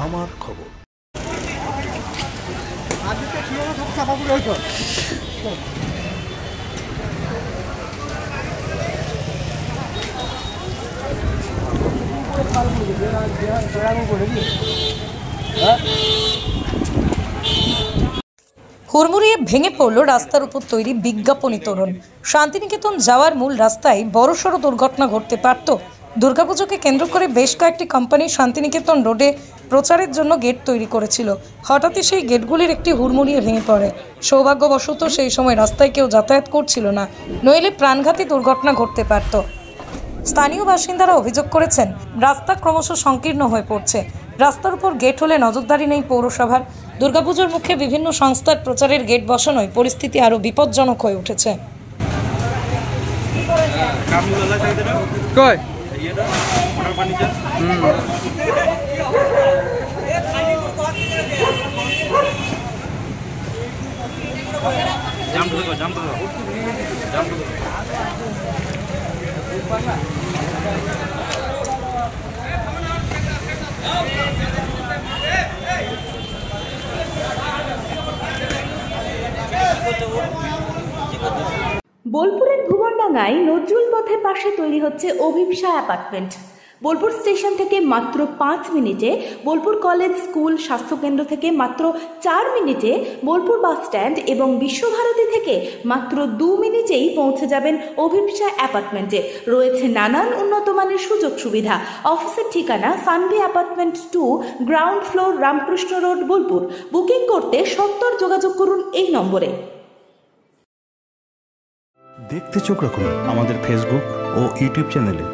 আমার খবর। হুড়মুড়িয়ে ভেঙে পড়ল রাস্তার উপর তৈরি বিজ্ঞাপনী তোরণ। শান্তিনিকেতন যাওয়ার মূল রাস্তায় বড়সড় দুর্ঘটনা ঘটতে পারত। দুর্গাপুজোকে কেন্দ্র করে বেশ কয়েকটি কোম্পানি শান্তিনিকেতন রোডে প্রচারের জন্য গেট তৈরি করেছিল। হঠাৎই সেই গেটগুলির একটি হুড়মুড়িয়ে ভেঙে পড়ে। সৌভাগ্যবশত সেই সময় রাস্তায় কেউ যাতায়াত করছিল না, নইলে প্রাণঘাতী দুর্ঘটনা ঘটতে পারত। স্থানীয় বাসিন্দারা অভিযোগ করেছেন, রাস্তা ক্রমশ সংকীর্ণ হয়ে পড়ছে। রাস্তার উপর গেট হলে নজরদারি নেই পৌরসভার। দুর্গাপুজোর মুখে বিভিন্ন সংস্থার প্রচারের গেট বসানোয় পরিস্থিতি আরও বিপজ্জনক হয়ে উঠেছে। বোলপুরের ভুবনডাঙ্গায় নজরুল পথের পাশে তৈরি হচ্ছে অভিপ্সা অ্যাপার্টমেন্ট। বোলপুর স্টেশন থেকে মাত্র 5 মিনিটে, বোলপুর কলেজ, স্কুল, স্বাস্থ্যকেন্দ্র থেকে মাত্র 4 মিনিটে, বোলপুর বাস স্ট্যান্ড এবং বিশ্বভারতী থেকে মাত্র 2 মিনিটেই পৌঁছে যাবেন অভিপ্সা অ্যাপার্টমেন্টে। রয়েছে নানান উন্নত মানের সুযোগ সুবিধা। অফিসের ঠিকানা Sanvi apartment 2, ground floor, Ramakrishna road, Bolpur. Booking করতে সত্তর যোগাযোগ করুন এই নম্বরে। দেখতে চোখ রাখুন আমাদের ফেসবুক ও ইউটিউব চ্যানেলে।